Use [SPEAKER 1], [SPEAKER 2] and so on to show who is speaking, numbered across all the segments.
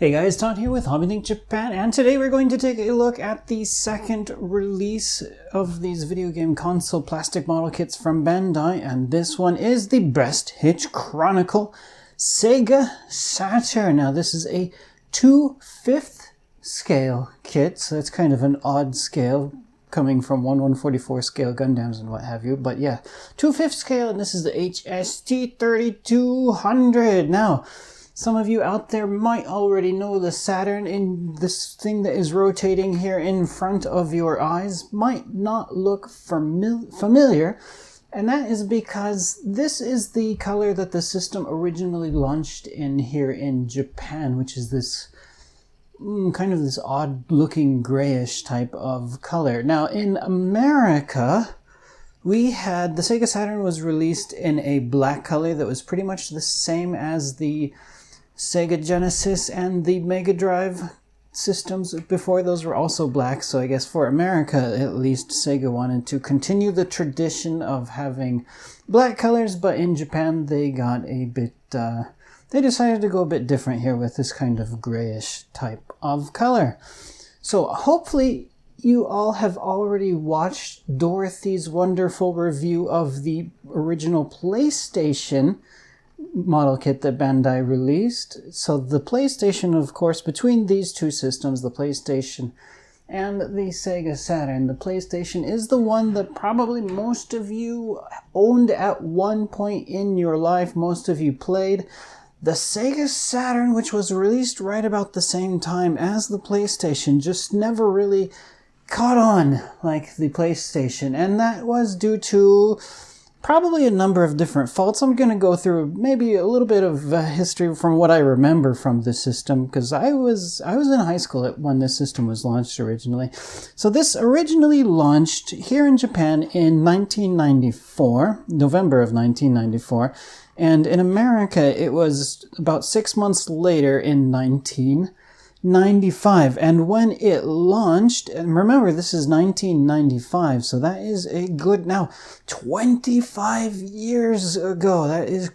[SPEAKER 1] Hey guys, Todd here with HobbyLink Japan, and today we're going to take a look at the second release of these video game console plastic model kits from Bandai, and this one is the Best Hit Chronicle Sega Saturn. Now this is a 2/5 scale kit, so it's kind of an odd scale coming from 1/144 scale Gundams and what have you, but yeah, 2/5 scale, and this is the HST 3200. Now, some of you out there might already know the Saturn in this thing that is rotating here in front of your eyes might not look familiar, and that is because this is the color that the system originally launched in here in Japan, which is this kind of this odd looking grayish type of color. Now in America, we had the Sega Saturn was released in a black color that was pretty much the same as the Sega Genesis and the Mega Drive systems before. Those were also black, so I guess for America at least Sega wanted to continue the tradition of having black colors, but in Japan they got a bit they decided to go a bit different here with this kind of grayish type of color. So hopefully you all have already watched Dorothy's wonderful review of the original PlayStation model kit that Bandai released. So the PlayStation, of course, between these two systems, the PlayStation and the Sega Saturn, the PlayStation is the one that probably most of you owned at one point in your life, most of you played. The Sega Saturn, which was released right about the same time as the PlayStation, just never really caught on like the PlayStation, and that was due to probably a number of different faults. I'm going to go through maybe a little bit of history from what I remember from the system, because I was in high school when this system was launched originally. So this originally launched here in Japan in 1994, November of 1994, and in America it was about 6 months later in 1995. And when it launched, and remember this is 1995, so that is a good, now 25 years ago. That is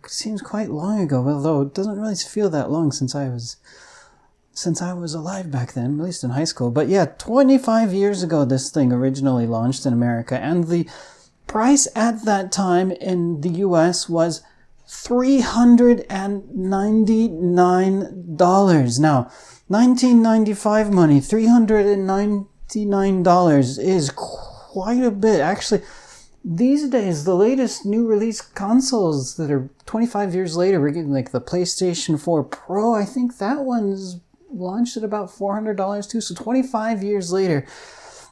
[SPEAKER 1] seems quite long ago, although it doesn't really feel that long since I was alive back then, at least in high school. But yeah, 25 years ago this thing originally launched in America, and the price at that time in the US was $399. Now, 1995 money, $399 is quite a bit. Actually, these days, the latest new release consoles that are 25 years later, we're getting like the PlayStation 4 Pro. I think that one's launched at about $400 too. So 25 years later,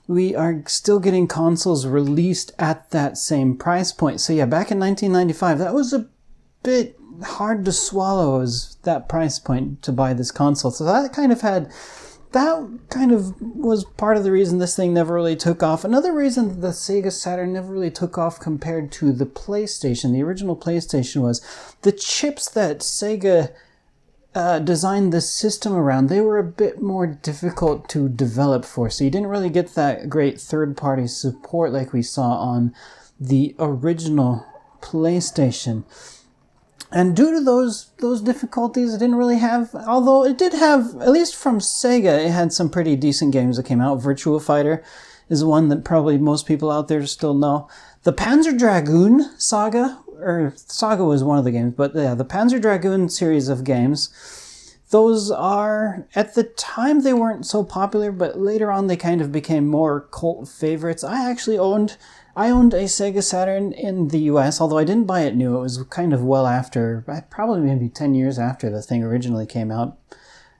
[SPEAKER 1] we are still getting consoles released at that same price point. So yeah, back in 1995, that was a bit hard to swallow as that price point to buy this console. So that kind of was part of the reason this thing never really took off. Another reason that the Sega Saturn never really took off compared to the PlayStation, the original PlayStation, was the chips that Sega designed the system around. They were a bit more difficult to develop for, so you didn't really get that great third-party support like we saw on the original PlayStation. And due to those difficulties, it didn't really have, although it did have, at least from Sega, it had some pretty decent games that came out. Virtua Fighter is one that probably most people out there still know. The Panzer Dragoon Saga, or Saga was one of the games, but yeah, the Panzer Dragoon series of games, those are, at the time they weren't so popular, but later on they kind of became more cult favorites. I owned a Sega Saturn in the US, although I didn't buy it new. It was kind of well after, probably maybe 10 years after the thing originally came out.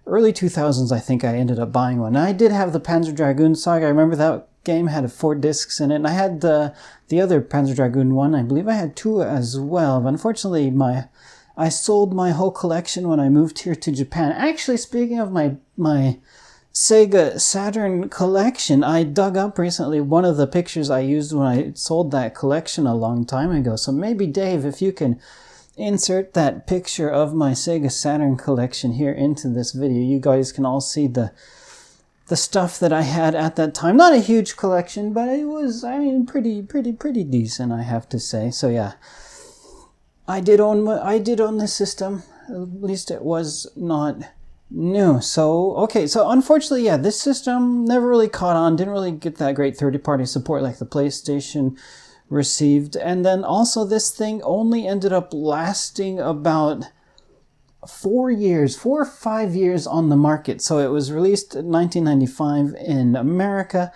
[SPEAKER 1] Early 2000s, I think I ended up buying one. I did have the Panzer Dragoon Saga. I remember that game had 4 discs in it, and I had the other Panzer Dragoon one. I believe I had 2 as well, but unfortunately I sold my whole collection when I moved here to Japan. Actually, speaking of my Sega Saturn collection, I dug up recently one of the pictures I used when I sold that collection a long time ago. So maybe, Dave, if you can insert that picture of my Sega Saturn collection here into this video, you guys can all see the stuff that I had at that time. Not a huge collection, but it was, I mean, pretty decent, I have to say. So yeah, I did own this system. At least it was not new. So, okay, so unfortunately, yeah, this system never really caught on, didn't really get that great third-party support like the PlayStation received. And then also this thing only ended up lasting about 4 or 5 years on the market. So it was released in 1995 in America,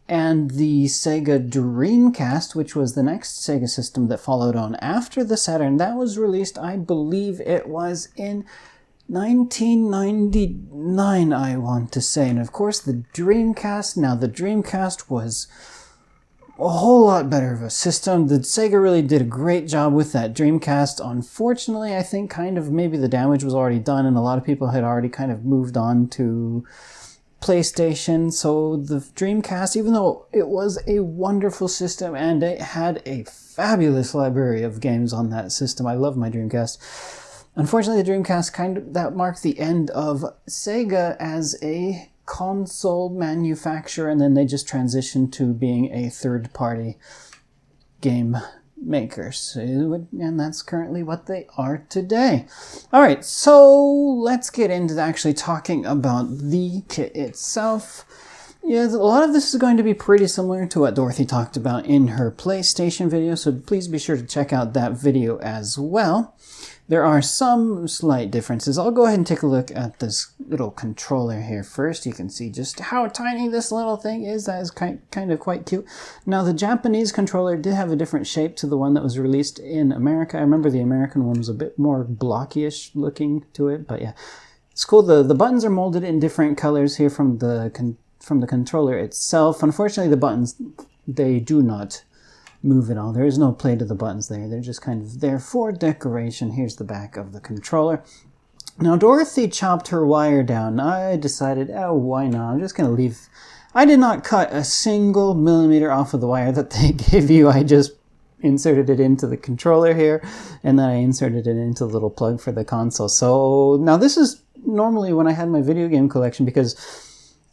[SPEAKER 1] and the Sega Dreamcast, which was the next Sega system that followed on after the Saturn, that was released, I believe it was in 1999, I want to say. And of course the Dreamcast, now the Dreamcast was a whole lot better of a system. The Sega really did a great job with that Dreamcast. Unfortunately, I think kind of maybe the damage was already done and a lot of people had already kind of moved on to PlayStation. So the Dreamcast, even though it was a wonderful system and it had a fabulous library of games on that system, I love my Dreamcast. Unfortunately, the Dreamcast that marked the end of Sega as a console manufacturer, and then they just transitioned to being a third-party game makers, and that's currently what they are today. All right, so let's get into actually talking about the kit itself. Yeah, a lot of this is going to be pretty similar to what Dorothy talked about in her PlayStation video, so please be sure to check out that video as well. There are some slight differences. I'll go ahead and take a look at this little controller here first. You can see just how tiny this little thing is. That is kind of quite cute. Now, the Japanese controller did have a different shape to the one that was released in America. I remember the American one was a bit more blocky-ish looking to it, but yeah, it's cool. The buttons are molded in different colors here from the controller itself. Unfortunately, the buttons, they do not move at all. There is no play to the buttons there. They're just kind of there for decoration. Here's the back of the controller. Now, Dorothy chopped her wire down. I decided, oh, why not? I'm just going to leave. I did not cut a single millimeter off of the wire that they gave you. I just inserted it into the controller here, and then I inserted it into the little plug for the console. So now this is normally when I had my video game collection, because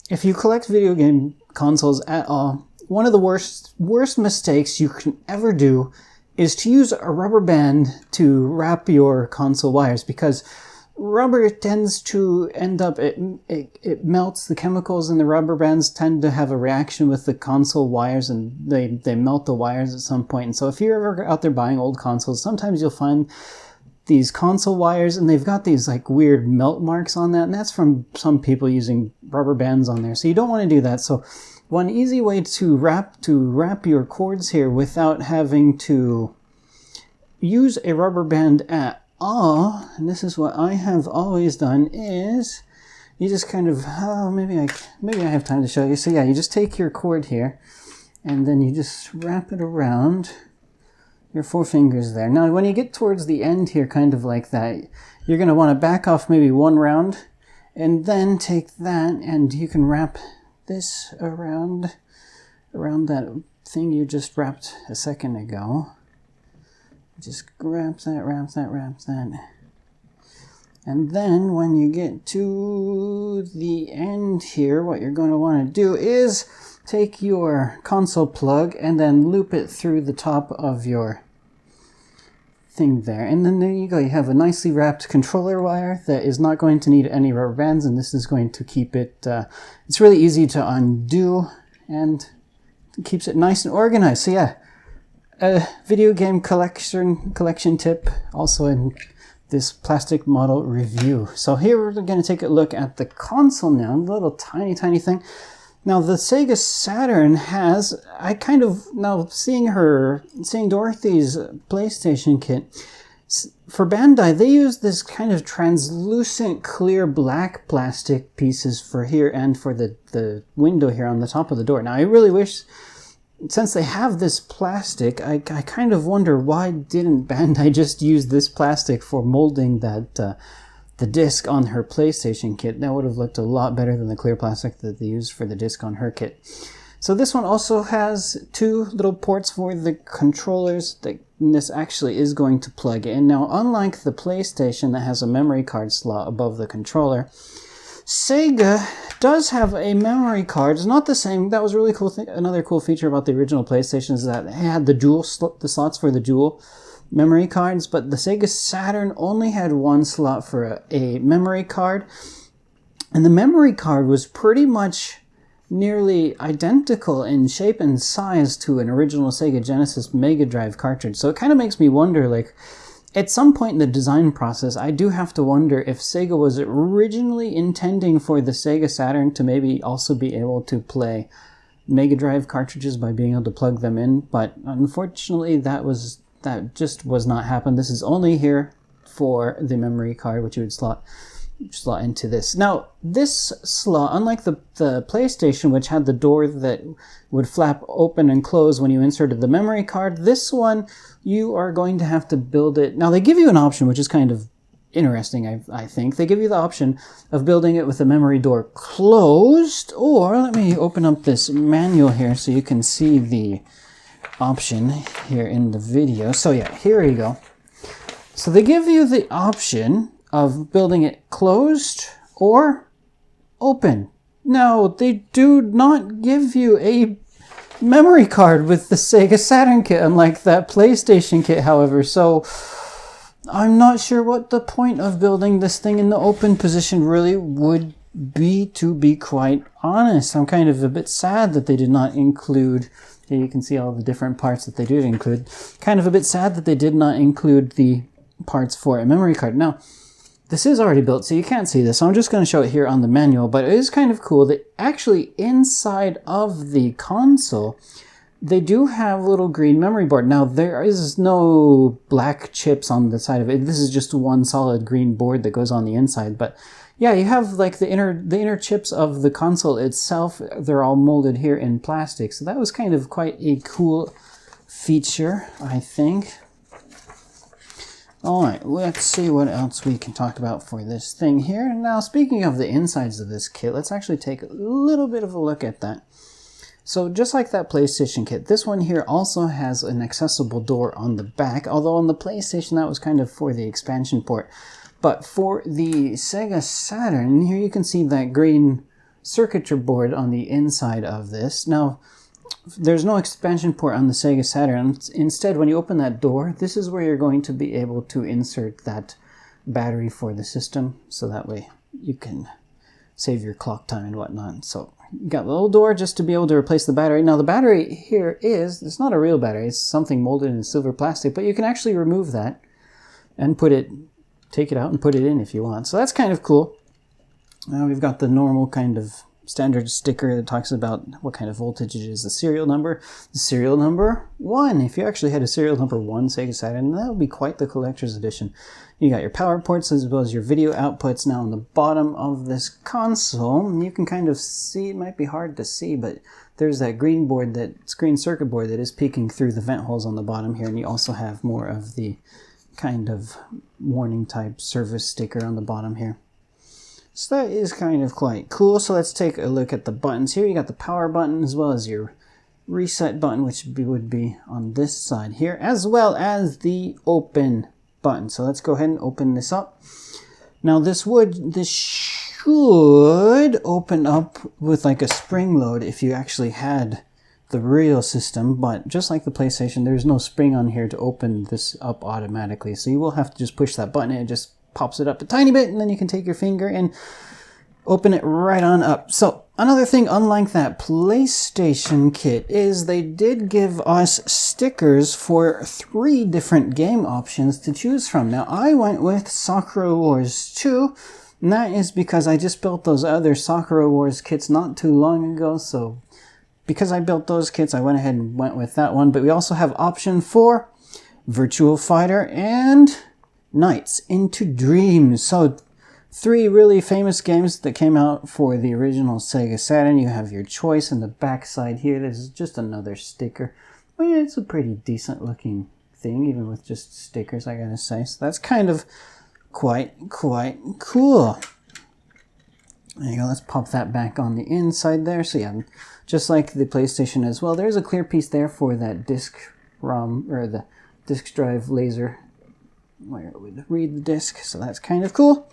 [SPEAKER 1] if you collect video game consoles at all, one of the worst mistakes you can ever do is to use a rubber band to wrap your console wires, because rubber tends to end up, it melts. The chemicals in the rubber bands tend to have a reaction with the console wires, and they melt the wires at some point. And so if you're ever out there buying old consoles, sometimes you'll find these console wires and they've got these like weird melt marks on that, and that's from some people using rubber bands on there. So you don't want to do that. So one easy way to wrap your cords here without having to use a rubber band at all, and this is what I have always done, is you just kind of, maybe I have time to show you. So yeah, you just take your cord here and then you just wrap it around your 4 fingers there. Now when you get towards the end here, kind of like that, you're going to want to back off maybe one round and then take that and you can wrap this around that thing you just wrapped a second ago. Just wrap that. And then when you get to the end here, what you're going to want to do is take your console plug and then loop it through the top of your thing there. And then there you go. You have a nicely wrapped controller wire that is not going to need any rubber bands, and this is going to keep it, it's really easy to undo and it keeps it nice and organized. So yeah, a video game collection tip also in this plastic model review. So here we're going to take a look at the console now, a little tiny thing. Now the Sega Saturn has, now seeing Dorothy's PlayStation kit, for Bandai, they use this kind of translucent clear black plastic pieces for here and for the window here on the top of the door. Now I really wish, since they have this plastic, I kind of wonder why didn't Bandai just use this plastic for molding that the disc on her PlayStation kit. That would have looked a lot better than the clear plastic that they used for the disc on her kit. So this one also has 2 little ports for the controllers that this actually is going to plug in. Now, unlike the PlayStation that has a memory card slot above the controller, Sega does have a memory card. It's not the same. That was really cool. Another cool feature about the original PlayStation is that it had the slots for the dual memory cards, but the Sega Saturn only had 1 slot for a memory card. And the memory card was pretty much nearly identical in shape and size to an original Sega Genesis Mega Drive cartridge. So it kind of makes me wonder, like, at some point in the design process, I do have to wonder if Sega was originally intending for the Sega Saturn to maybe also be able to play Mega Drive cartridges by being able to plug them in, but unfortunately that just was not happen. This is only here for the memory card, which you would slot into this. Now, this slot, unlike the PlayStation, which had the door that would flap open and close when you inserted the memory card, this one, you are going to have to build it. Now, they give you an option, which is kind of interesting, I think. They give you the option of building it with the memory door closed, or let me open up this manual here so you can see the option here in the video. So yeah, here you go. So they give you the option of building it closed or open. Now, they do not give you a memory card with the Sega Saturn kit, unlike that PlayStation kit, however. So I'm not sure what the point of building this thing in the open position really would be, to be quite honest. I'm kind of a bit sad that they did not include, here you can see all the different parts that they did include. Kind of a bit sad that they did not include the parts for a memory card. Now, this is already built, so you can't see this. So I'm just going to show it here on the manual, but it is kind of cool that actually inside of the console, they do have a little green memory board. Now, there is no black chips on the side of it. This is just one solid green board that goes on the inside. But yeah, you have like the inner chips of the console itself. They're all molded here in plastic. So that was kind of quite a cool feature, I think. All right, let's see what else we can talk about for this thing here. Now, speaking of the insides of this kit, let's actually take a little bit of a look at that. So just like that PlayStation kit, this one here also has an accessible door on the back, although on the PlayStation that was kind of for the expansion port. But for the Sega Saturn, here you can see that green circuitry board on the inside of this. Now, there's no expansion port on the Sega Saturn. Instead, when you open that door, this is where you're going to be able to insert that battery for the system, so that way you can save your clock time and whatnot. So you got the little door just to be able to replace the battery. Now the battery here it's not a real battery, it's something molded in silver plastic, but you can actually remove that and take it out and put it in if you want. So that's kind of cool. Now we've got the normal kind of standard sticker that talks about what kind of voltage it is, the serial number 1. If you actually had a serial number 1 Sega Saturn, that would be quite the collector's edition. You got your power ports as well as your video outputs. Now on the bottom of this console, you can kind of see, it might be hard to see, but there's that green circuit board that is peeking through the vent holes on the bottom here, and you also have more of the kind of warning type service sticker on the bottom here. So that is kind of quite cool. So let's take a look at the buttons here. You got the power button as well as your reset button, which would be on this side here, as well as the open button. So let's go ahead and open this up. Now this should open up with like a spring load if you actually had the real system, but just like the PlayStation, there's no spring on here to open this up automatically. So you will have to just push that button and it just pops it up a tiny bit, and then you can take your finger and open it right on up. So another thing, unlike that PlayStation kit, is they did give us stickers for 3 different game options to choose from. Now I went with Sakura Wars 2, and that is because I just built those other Sakura Wars kits not too long ago, so because I built those kits, I went ahead and went with that one. But we also have option 4, Virtual Fighter, and Nights into Dreams. So 3 really famous games that came out for the original Sega Saturn. You have your choice in the back side here. This is just another sticker. Well, yeah, it's a pretty decent looking thing, even with just stickers, I gotta say. So that's kind of quite cool. There you go. Let's pop that back on the inside there. So yeah, just like the PlayStation as well, there's a clear piece there for that disk ROM, or the disk drive laser, where it would read the disk. So that's kind of cool.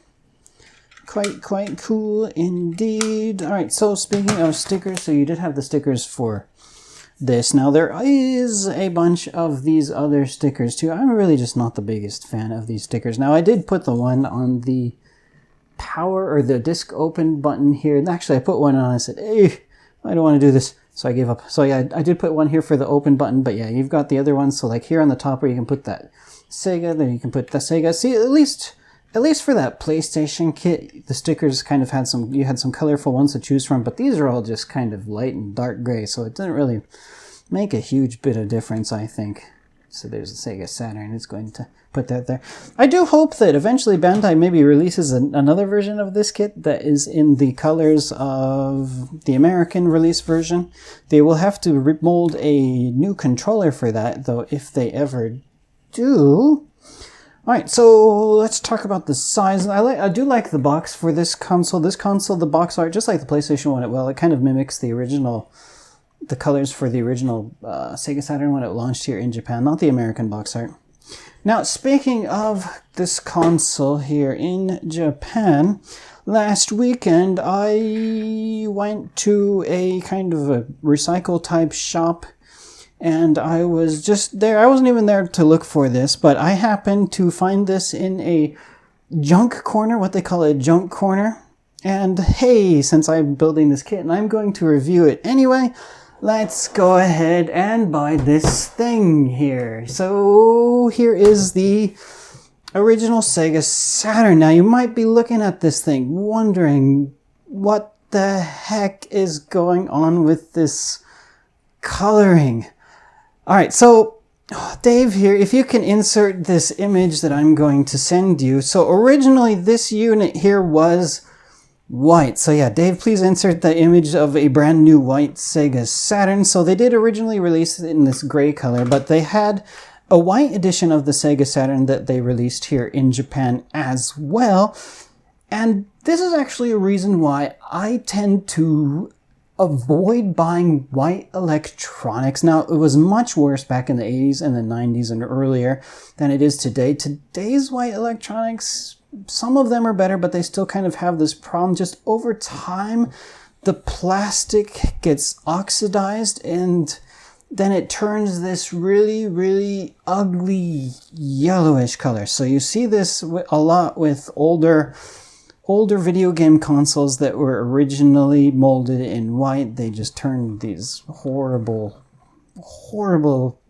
[SPEAKER 1] Quite cool indeed. All right, so speaking of stickers, so you did have the stickers for this. Now there is a bunch of these other stickers too. I'm really just not the biggest fan of these stickers. Now I did put the one on the power or the disc open button here. And actually, I put one on. I said, hey, I don't want to do this. So I gave up. So yeah, I did put one here for the open button, but yeah, you've got the other one. So like here on the top where you can put that Sega, then you can put the Sega. See, at least for that PlayStation kit, the stickers kind of had you had some colorful ones to choose from, but these are all just kind of light and dark gray, so it didn't really make a huge bit of difference, I think. So there's a Sega Saturn. It's going to put that there. I do hope that eventually Bandai maybe releases another version of this kit that is in the colors of the American release version. They will have to mold a new controller for that, though, if they ever do. Alright, so let's talk about the size. I do like the box for this console. This console, the box art, just like the PlayStation one, it kind of mimics the original, the colors for the original Sega Saturn when it launched here in Japan, not the American box art. Now, speaking of this console here in Japan, last weekend I went to a kind of a recycle type shop, and I was just there. I wasn't even there to look for this, but I happened to find this in a junk corner, what they call a junk corner. And hey, since I'm building this kit and I'm going to review it anyway, let's go ahead and buy this thing here. So here is the original Sega Saturn. Now you might be looking at this thing wondering what the heck is going on with this coloring. Alright, so Dave here, if you can insert this image that I'm going to send you. So originally this unit here was white. So yeah, Dave, please insert the image of a brand new white Sega Saturn. So they did originally release it in this gray color, but they had a white edition of the Sega Saturn that they released here in Japan as well. And this is actually a reason why I tend to avoid buying white electronics. Now, it was much worse back in the 80s and the 90s and earlier than it is today. Today's white electronics, some of them are better, but they still kind of have this problem. Just over time, the plastic gets oxidized and then it turns this really, really ugly yellowish color. So you see this a lot with older video game consoles that were originally molded in white. They just turned these horrible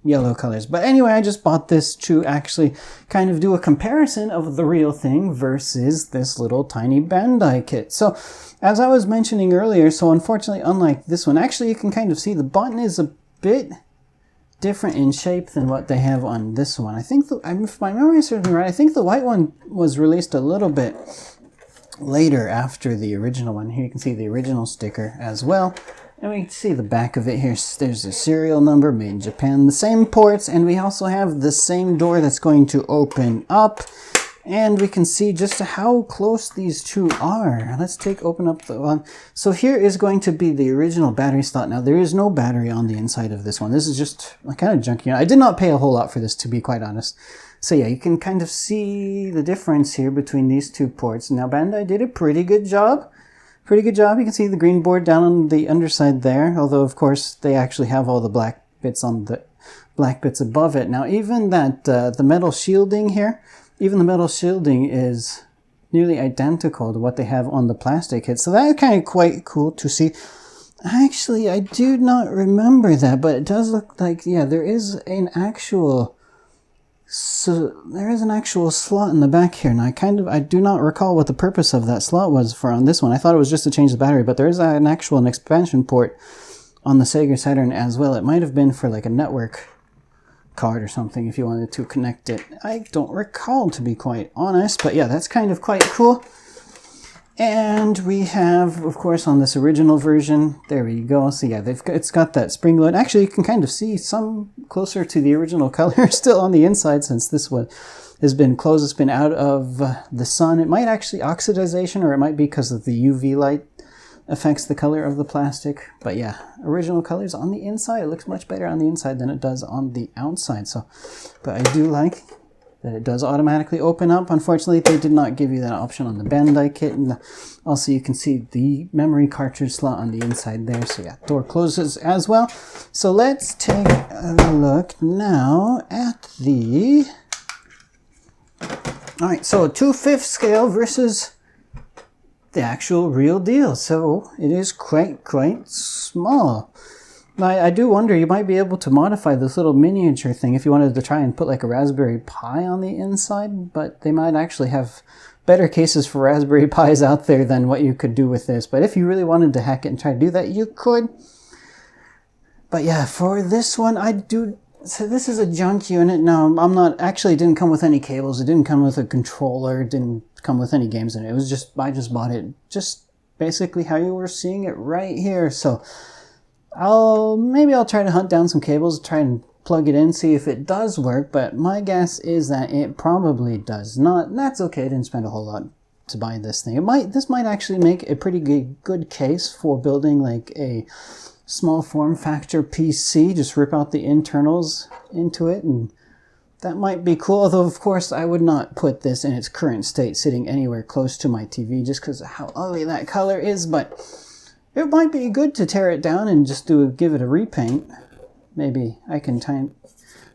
[SPEAKER 1] yellow colors. But anyway, I just bought this to actually kind of do a comparison of the real thing versus this little tiny Bandai kit. So as I was mentioning earlier, so unfortunately, unlike this one, actually you can kind of see the button is a bit different in shape than what they have on this one. I think, if my memory serves me right, I think the white one was released a little bit later after the original one. Here you can see the original sticker as well. And we can see the back of it here. There's a serial number, made in Japan, the same ports, and we also have the same door that's going to open up. And we can see just how close these two are. Let's open up the one. So here is going to be the original battery slot. Now there is no battery on the inside of this one. This is just kind of junky. I did not pay a whole lot for this, to be quite honest. So yeah, you can kind of see the difference here between these two ports. Now Bandai did a pretty good job. You can see the green board down on the underside there. Although of course they actually have all the black bits on the black bits above it. Now even that the metal shielding here, even the metal shielding is nearly identical to what they have on the plastic kit. So that is kind of quite cool to see. Actually, I do not remember that, but it does look like, yeah, there is an actual slot in the back here. And I do not recall what the purpose of that slot was for on this one. I thought it was just to change the battery, but there is an expansion port on the Sega Saturn as well. It might have been for like a network card or something if you wanted to connect it. I don't recall, to be quite honest, but yeah, that's kind of quite cool. And we have, of course, on this original version, there we go. So yeah, it's got that spring load. Actually, you can kind of see some closer to the original color still on the inside, since this one has been closed. It's been out of the sun. It might actually oxidization, or it might be because of the UV light affects the color of the plastic. But yeah, original colors on the inside. It looks much better on the inside than it does on the outside. So, but I do like that it does automatically open up. Unfortunately, they did not give you that option on the Bandai kit. And also you can see the memory cartridge slot on the inside there. So yeah, door closes as well. So let's take a look now at the... Alright, so 2/5 scale versus the actual real deal. So it is quite small. I do wonder, you might be able to modify this little miniature thing if you wanted to try and put like a Raspberry Pi on the inside, but they might actually have better cases for Raspberry Pis out there than what you could do with this. But if you really wanted to hack it and try to do that, you could. But yeah, for this one, so this is a junk unit. Now, it didn't come with any cables. It didn't come with a controller. It didn't come with any games in it. It was just, I just bought it just basically how you were seeing it right here. So maybe I'll try to hunt down some cables, try and plug it in, see if it does work, but my guess is that it probably does not. That's okay, I didn't spend a whole lot to buy this thing. This might actually make a pretty good case for building like a small form factor PC. Just rip out the internals into it, and that might be cool. Although, of course, I would not put this in its current state sitting anywhere close to my TV just because of how ugly that color is, but it might be good to tear it down and just give it a repaint. Maybe I can try and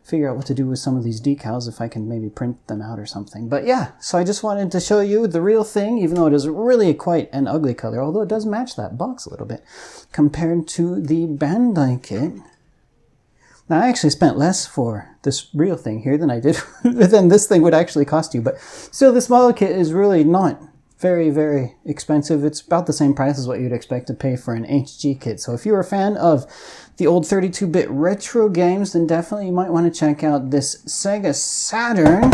[SPEAKER 1] figure out what to do with some of these decals, if I can maybe print them out or something. But yeah, so I just wanted to show you the real thing, even though it is really quite an ugly color, although it does match that box a little bit compared to the Bandai kit. Now, I actually spent less for this real thing here than I did than this thing would actually cost you, but still, this model kit is really not very expensive. It's about the same price as what you'd expect to pay for an HG kit. So if you're a fan of the old 32-bit retro games, then definitely you might want to check out this Sega Saturn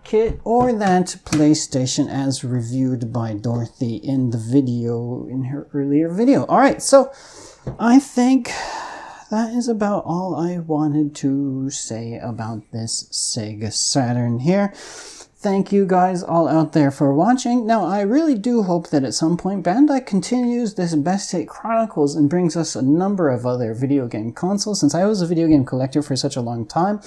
[SPEAKER 1] kit or that PlayStation as reviewed by Dorothy in her earlier video. All right, so I think that is about all I wanted to say about this Sega Saturn here. Thank you guys all out there for watching. Now, I really do hope that at some point Bandai continues this Best Hit Chronicles and brings us a number of other video game consoles. Since I was a video game collector for such a long time,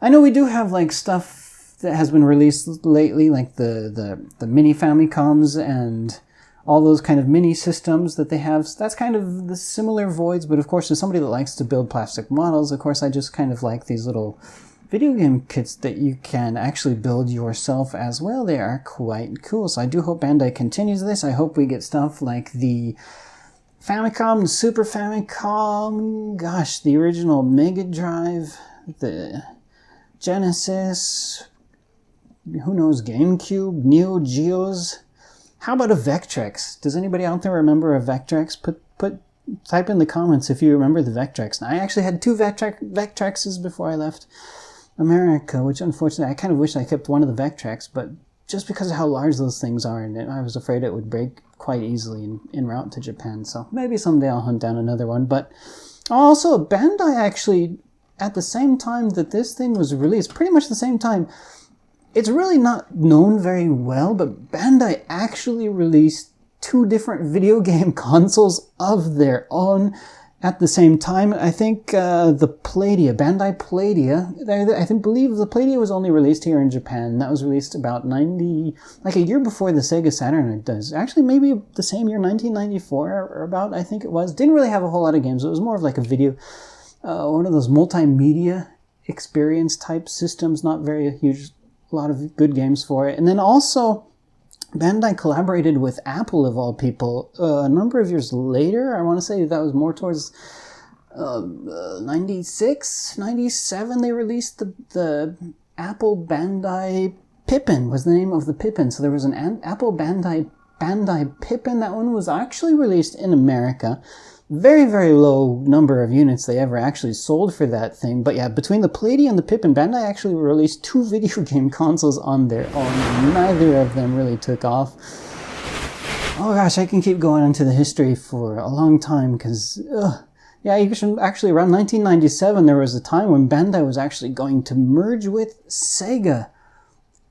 [SPEAKER 1] I know we do have like stuff that has been released lately, like the mini Famicoms and all those kind of mini systems that they have. So that's kind of the similar voids, but of course, as somebody that likes to build plastic models, of course, I just kind of like these little video game kits that you can actually build yourself as well. They are quite cool. So I do hope Bandai continues this. I hope we get stuff like the Famicom, the Super Famicom, gosh, the original Mega Drive, the Genesis, who knows, GameCube, Neo Geos. How about a Vectrex? Does anybody out there remember a Vectrex? Type in the comments if you remember the Vectrex. Now, I actually had two Vectrexes before I left America, which unfortunately I kind of wish I kept one of the Vectrex, but just because of how large those things are, and I was afraid it would break quite easily en route to Japan. So maybe someday I'll hunt down another one. But also, Bandai actually, at the same time that this thing was released, pretty much the same time, it's really not known very well, but Bandai actually released two different video game consoles of their own at the same time. I think the Playdia, Bandai Playdia, I believe the Playdia was only released here in Japan. That was released about like a year before the Sega Saturn it does. Actually, maybe the same year, 1994 or about, I think it was. Didn't really have a whole lot of games. It was more of like a video, one of those multimedia experience type systems, not very huge, a lot of good games for it. And then also, Bandai collaborated with Apple, of all people, a number of years later. I want to say that was more towards 96, 97. They released the Apple Bandai Pippin was the name of the Pippin. So there was an Apple Bandai Pippin. That one was actually released in America. Very low number of units they ever actually sold for that thing. But yeah, between the Palladium and the Pippin, Bandai actually released two video game consoles on their own. Neither of them really took off. Oh gosh, I can keep going into the history for a long time because, yeah, you should actually, around 1997, there was a time when Bandai was actually going to merge with Sega.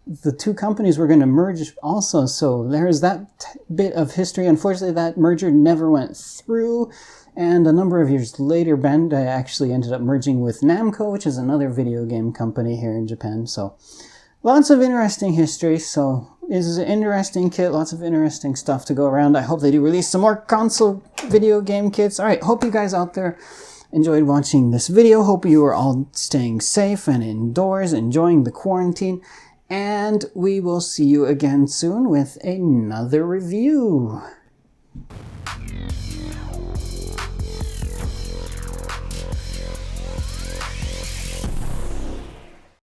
[SPEAKER 1] The two companies were going to merge also, so there's that bit of history. Unfortunately, that merger never went through, and a number of years later, Bandai actually ended up merging with Namco, which is another video game company here in Japan. So lots of interesting history. So this is an interesting kit, lots of interesting stuff to go around. I hope they do release some more console video game kits. All right, hope you guys out there enjoyed watching this video. Hope you are all staying safe and indoors, enjoying the quarantine. and we will see you again soon with another review.